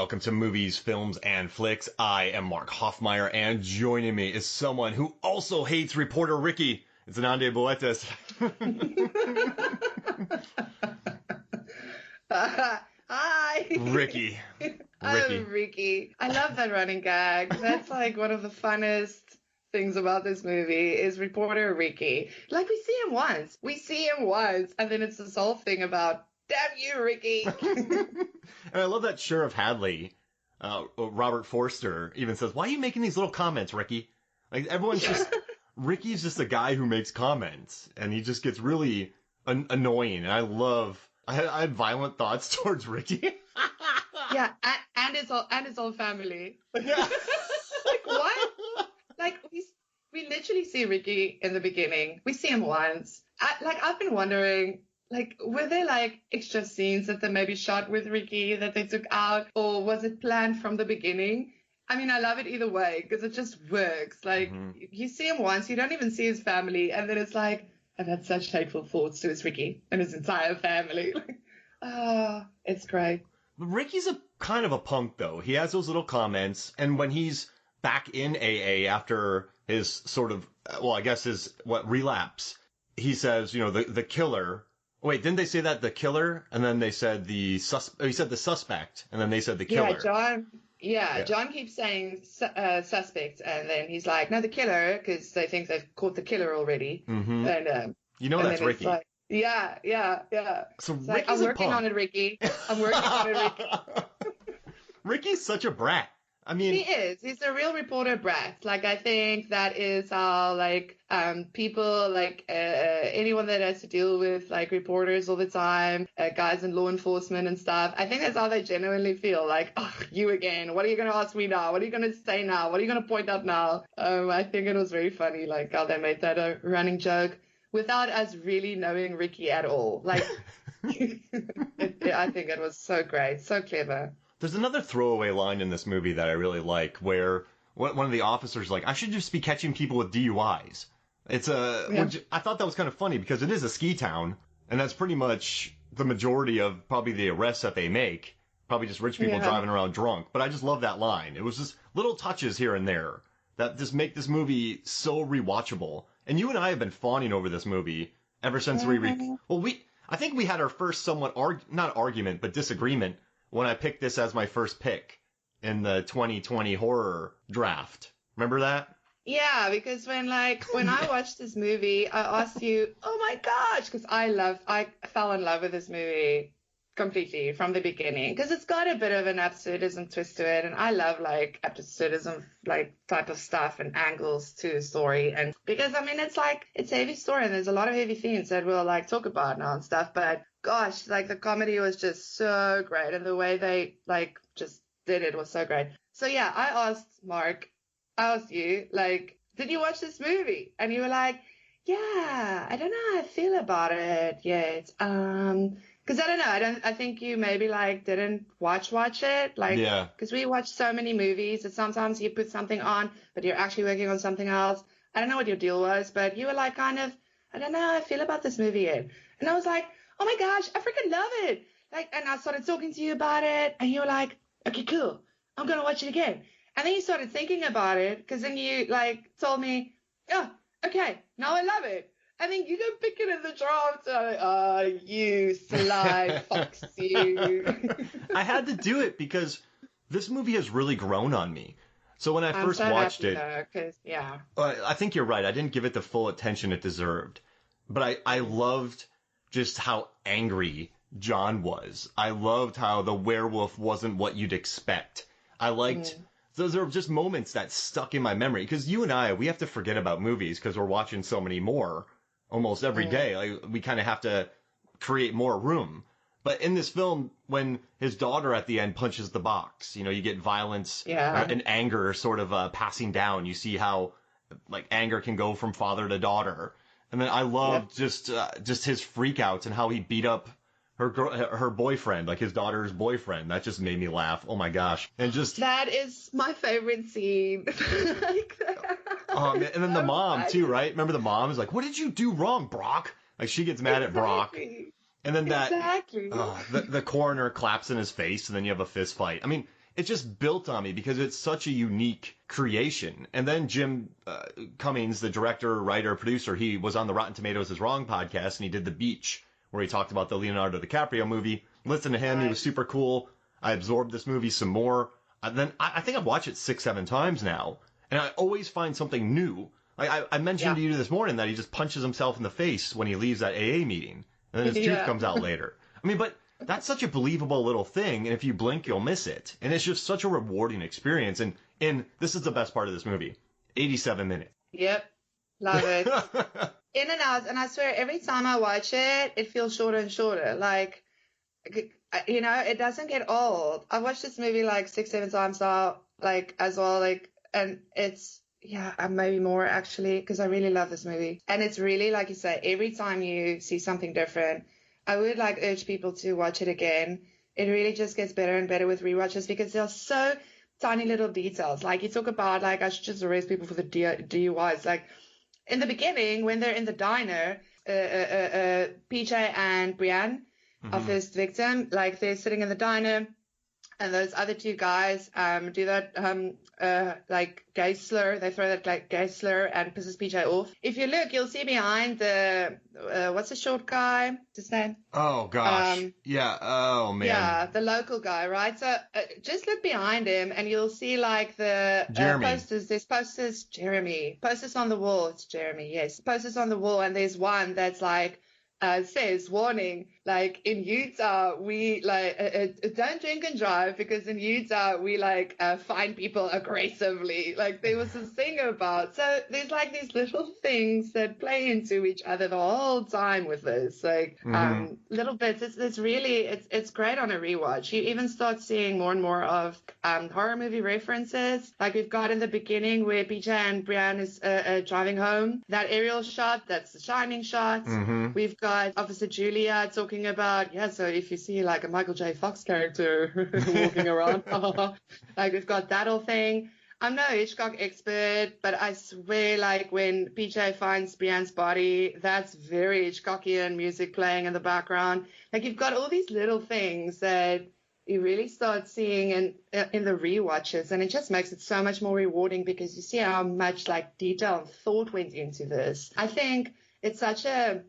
welcome to Movies, Films, and Flicks. I am Mark Hoffmeyer, and joining me is someone who also hates reporter Ricky. It's Anande Boetes. Hi. Ricky. I'm Ricky. I love that running gag. That's like one of the funnest things about this movie is reporter Ricky. Like we see him once, and then it's this whole thing about, damn you, Ricky. And I love that Sheriff Hadley, Robert Forster, even says, why are you making these little comments, Ricky? Like, everyone's just, Ricky's just a guy who makes comments, and he just gets really annoying. And I had violent thoughts towards Ricky. Yeah, and his whole family. Yeah. Like, what? Like, we literally see Ricky in the beginning. We see him once. I've been wondering, like, were there, like, extra scenes that they maybe shot with Ricky that they took out? Or was it planned from the beginning? I mean, I love it either way because it just works. Like, you see him once, you don't even see his family. And then it's like, I've had such hateful thoughts towards Ricky and his entire family. It's great. Ricky's a kind of a punk, though. He has those little comments. And when he's back in AA after his sort of, well, I guess relapse, he says, you know, the killer. Wait, didn't they say that the killer? And then they said he said the suspect, and then they said the killer. Yeah, John keeps saying suspect, and then he's like, no, the killer, because they think they've caught the killer already. Mm-hmm. And you know that's Ricky. Like, yeah. So Ricky's like, I'm working on it, Ricky. I'm working on it, Ricky. Ricky's such a brat. I mean, he is. He's a real reporter brat. Like, I think that is how, like, people, like, anyone that has to deal with, like, reporters all the time, guys in law enforcement and stuff, I think that's how they genuinely feel. Like, oh, you again. What are you going to ask me now? What are you going to say now? What are you going to point out now? I think it was very funny, like, how they made that a running joke without us really knowing Ricky at all. Like, I think it was so great, so clever. There's another throwaway line in this movie that I really like where one of the officers is like, I should just be catching people with DUIs. Which I thought that was kind of funny because it is a ski town, and that's pretty much the majority of probably the arrests that they make. Probably just rich people driving around drunk. But I just love that line. It was just little touches here and there that just make this movie so rewatchable. And you and I have been fawning over this movie ever since I think we had our first somewhat, not argument, but disagreement when I picked this as my first pick in the 2020 horror draft. Remember that? Yeah, because when I watched this movie, I asked you, oh my gosh, because I fell in love with this movie completely from the beginning, because it's got a bit of an absurdism twist to it, and I love, like, absurdism, like, type of stuff and angles to the story, and because, I mean, it's a heavy story, and there's a lot of heavy themes that we'll, like, talk about now and stuff, but gosh, like, the comedy was just so great, and the way they, like, just did it was so great. So yeah, I asked you, like, did you watch this movie? And you were like, yeah, I don't know how I feel about it yet. Because I don't know, I think you maybe, like, didn't watch it. Like, yeah. Because we watch so many movies that sometimes you put something on, but you're actually working on something else. I don't know what your deal was, but you were like, kind of, I don't know how I feel about this movie yet. And I was like, oh my gosh, I freaking love it. Like, and I started talking to you about it, and you were like, okay, cool, I'm going to watch it again. And then you started thinking about it, because then you, like, told me, oh, okay, now I love it. And then you go pick it in the draft. And I'm like, oh, you sly fox, you. I had to do it because this movie has really grown on me. So when I first watched it, I think you're right. I didn't give it the full attention it deserved. But I loved just how angry John was. I loved how the werewolf wasn't what you'd expect. I liked... Those are just moments that stuck in my memory. Because you and I, we have to forget about movies because we're watching so many more almost every day. Like, we kind of have to create more room. But in this film, when his daughter at the end punches the box, you know, you get violence and anger sort of passing down. You see how, like, anger can go from father to daughter. And then I loved just his freakouts and how he beat up her boyfriend, like his daughter's boyfriend. That just made me laugh. Oh my gosh. And just that is my favorite scene. Like, and then the mom too, right? Remember the mom is like, what did you do wrong, Brock? Like, she gets mad at Brock. And then the coroner claps in his face, and then you have a fist fight. I mean, it just built on me because it's such a unique creation. And then Jim Cummings, the director, writer, producer, he was on the Rotten Tomatoes is Wrong podcast, and he did The Beach, where he talked about the Leonardo DiCaprio movie. Listen to him. He was super cool. I absorbed this movie some more. Then I think I've watched it 6-7 times now, and I always find something new. Like I mentioned to you this morning that he just punches himself in the face when he leaves that AA meeting, and then his tooth comes out later. I mean, but that's such a believable little thing, and if you blink, you'll miss it. And it's just such a rewarding experience. And this is the best part of this movie. 87 minutes. Yep. Love it. In and out. And I swear, every time I watch it, it feels shorter and shorter. Like, you know, it doesn't get old. I've watched this movie like 6-7 times now, like, as well. Like, and it's, maybe more actually, because I really love this movie. And it's really, like you say, every time you see something different, I would like urge people to watch it again. It really just gets better and better with rewatches because there's so tiny little details. Like you talk about, like, I should just arrest people for the DUIs. Like in the beginning, when they're in the diner, PJ and Brienne, our first victim, like they're sitting in the diner, and those other two guys do that like gay slur. They throw that like gay slur and pisses PJ off. If you look, you'll see behind the what's the short guy? What's his name? Oh gosh. Oh man. Yeah, the local guy, right? So just look behind him, and you'll see like the posters. There's posters. Jeremy. Posters on the wall. It's Jeremy. Yes. Posters on the wall, and there's one that's like. Says warning, like in Utah we like don't drink and drive because in Utah we like find people aggressively. Like there was a thing about, so there's like these little things that play into each other the whole time with this, like little bits. It's really it's great on a rewatch. You even start seeing more and more of horror movie references, like we've got in the beginning where PJ and Brienne is driving home, that aerial shot, that's the Shining shot. We've got Officer Julia talking about, so if you see like a Michael J. Fox character walking around, like we've got that whole thing. I'm no Hitchcock expert, but I swear like when PJ finds Brienne's body, that's very Hitchcockian music playing in the background. Like you've got all these little things that you really start seeing in the rewatches, and it just makes it so much more rewarding because you see how much like detail and thought went into this. I think it's such a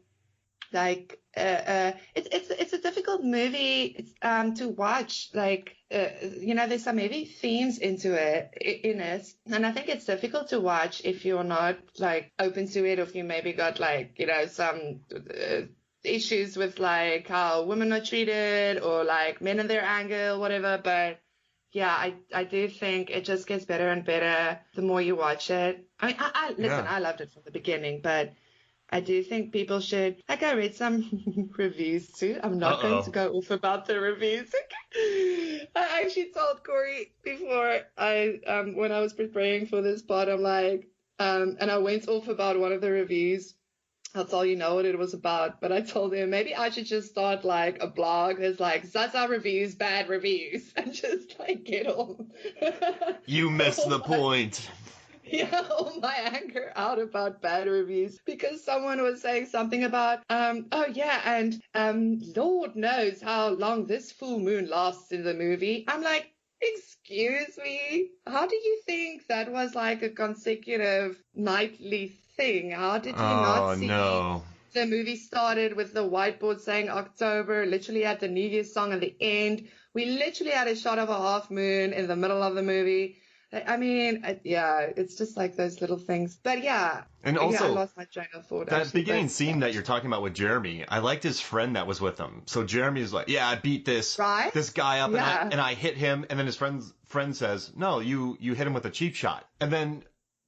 like it's a difficult movie to watch. Like there's some heavy themes in it, and I think it's difficult to watch if you're not like open to it, or if you maybe got like some issues with like how women are treated or like men in their anger or whatever. But yeah, I do think it just gets better and better the more you watch it. I mean, I loved it from the beginning, but I do think people should, like I read some reviews too. I'm not going to go off about the reviews. I actually told Corey before when I was preparing for this pod, I'm like, and I went off about one of the reviews. I'll tell you what it was about, but I told him maybe I should just start like a blog that's like Zaza reviews, bad reviews, and just like get all. You missed the point. All my anger out about bad reviews because someone was saying something about, Lord knows how long this full moon lasts in the movie. I'm like, excuse me, how do you think that was like a consecutive nightly thing? How did you not see? No. The movie started with the whiteboard saying October, literally had the New Year's song at the end. We literally had a shot of a half moon in the middle of the movie. I mean, it's just like those little things. But and also, I lost my train of thought. That beginning scene that you're talking about with Jeremy, I liked his friend that was with him. So Jeremy's like, I beat this guy up and I hit him. And then his friend says, no, you hit him with a cheap shot. And then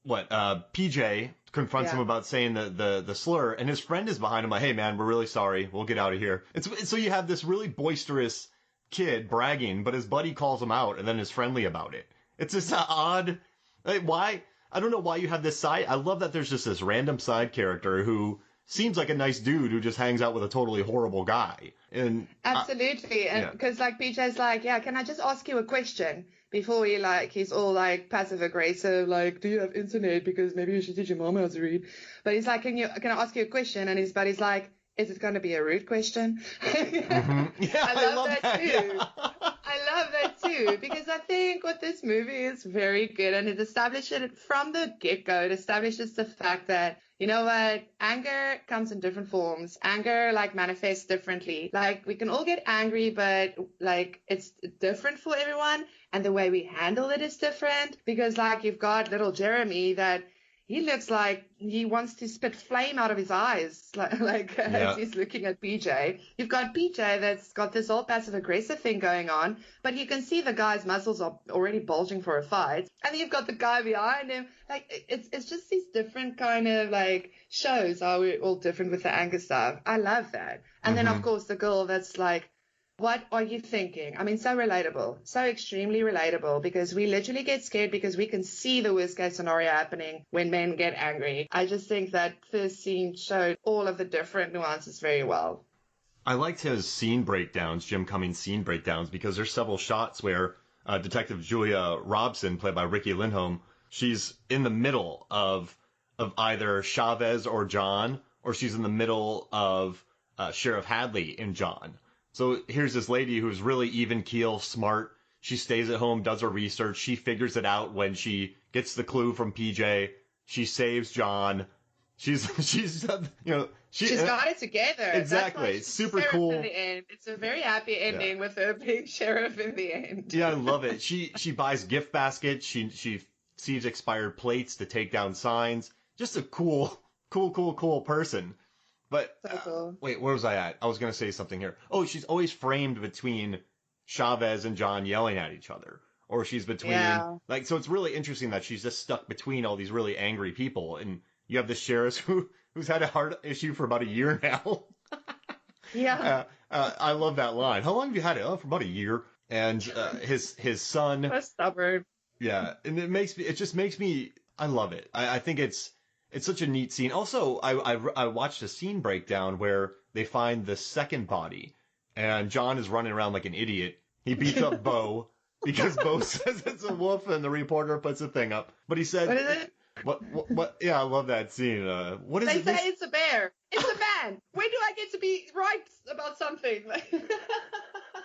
PJ confronts him about saying the slur, and his friend is behind him like, hey man, we're really sorry. We'll get out of here. So you have this really boisterous kid bragging, but his buddy calls him out and then is friendly about it. It's just odd. Like, why? I don't know why you have this side. I love that there's just this random side character who seems like a nice dude who just hangs out with a totally horrible guy. And absolutely. And because like PJ's like, can I just ask you a question? Before he's all like passive aggressive, like, do you have internet? Because maybe you should teach your mom how to read. But he's like, can I ask you a question? And his buddy's like, is it going to be a rude question? Yeah, I love that too. I love that too. too, because I think what this movie is very good, and it establishes it from the get-go. It establishes the fact that, you know what, anger comes in different forms. Anger, like, manifests differently. Like, we can all get angry, but, like, it's different for everyone, and the way we handle it is different, because, like, you've got little Jeremy that he looks like he wants to spit flame out of his eyes, as he's looking at PJ. You've got PJ that's got this whole passive aggressive thing going on, but you can see the guy's muscles are already bulging for a fight. And then you've got the guy behind him. Like, it's just these different kind of, like, shows how we're all different with the anger stuff. I love that. And then, of course, the girl that's like, what are you thinking? I mean, so relatable, so extremely relatable, because we literally get scared because we can see the worst case scenario happening when men get angry. I just think that first scene showed all of the different nuances very well. I liked his scene breakdowns, Jim Cummings' scene breakdowns, because there's several shots where Detective Julia Robson, played by Ricky Lindholm, she's in the middle of either Chavez or John, or she's in the middle of Sheriff Hadley and John. So here's this lady who's really even keel, smart. She stays at home, does her research. She figures it out when she gets the clue from PJ. She saves John. She's got it together. Exactly. That's super cool. In the end. It's a very happy ending with her being sheriff in the end. Yeah, I love it. She buys gift baskets. She sees expired plates to take down signs. Just a cool person. But, so cool. Wait, where was I at? I was going to say something here. Oh, she's always framed between Chavez and John yelling at each other. Or she's between, so it's really interesting that she's just stuck between all these really angry people. And you have the sheriff who's had a heart issue for about a year now. Yeah. I love that line. How long have you had it? Oh, for about a year. And his son. So stubborn. Yeah. And it just makes me, I love it. I think it's such a neat scene. Also, I watched a scene breakdown where they find the second body, and John is running around like an idiot. He beats up Bo because Bo says it's a wolf, and the reporter puts a thing up. But he said, "What is it? What? Yeah, I love that scene. What is they it? They say it's a bear. It's a man. When do I get to be right about something?"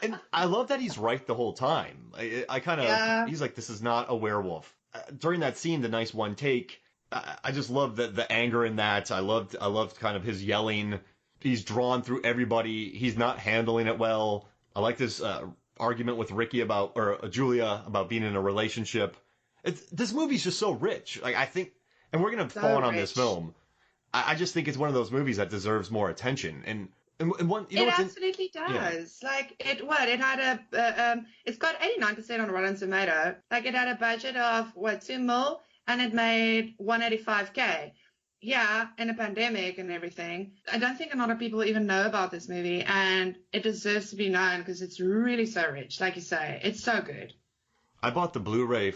And I love that he's right the whole time. I kind of, he's like, this is not a werewolf. During that scene, the nice one take. I just love the anger in that. I loved kind of his yelling. He's drawn through everybody. He's not handling it well. I like this argument with Julia about being in a relationship. This movie's just so rich. Like, I think, and we're gonna fawn on this film. I just think it's one of those movies that deserves more attention. And one, it absolutely does. Yeah. Like it had it's got 89% on Rotten Tomato. Like it had a budget of $2 million. And it made $185K. Yeah, in a pandemic and everything. I don't think a lot of people even know about this movie, and it deserves to be known because it's really so rich. Like you say, it's so good. I bought the Blu-ray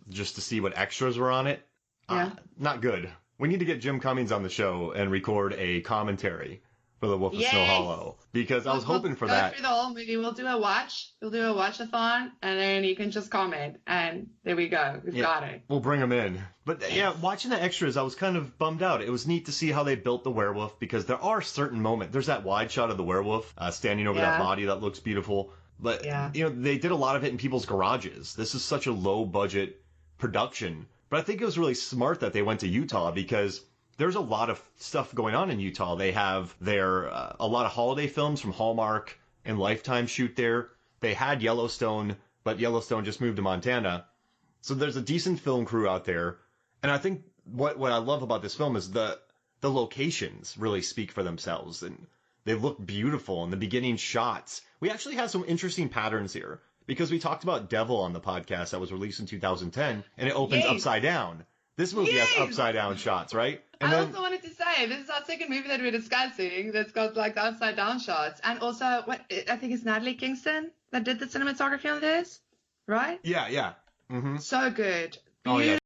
just to see what extras were on it. Yeah. Not good. We need to get Jim Cummings on the show and record a commentary for The Wolf of Snow Hollow, because I was hoping for that. Go through the whole movie. We'll do a watch-a-thon, and then you can just comment, and there we go. We've got it. We'll bring him in. But watching the extras, I was kind of bummed out. It was neat to see how they built the werewolf, because there are certain moments. There's that wide shot of the werewolf standing over that body that looks beautiful. But they did a lot of it in people's garages. This is such a low-budget production. But I think it was really smart that they went to Utah, because there's a lot of stuff going on in Utah. They have a lot of holiday films from Hallmark and Lifetime shoot there. They had Yellowstone, but Yellowstone just moved to Montana. So there's a decent film crew out there. And I think what I love about this film is the locations really speak for themselves. And they look beautiful in the beginning shots. We actually have some interesting patterns here, because we talked about Devil on the podcast that was released in 2010, and it opens upside down. This movie has upside down shots, right? And I also wanted to say, this is our second movie that we're discussing that's got like the upside down shots. And also, I think it's Natalie Kingston that did the cinematography on this, right? Yeah. Mm-hmm. So good. Oh, yeah.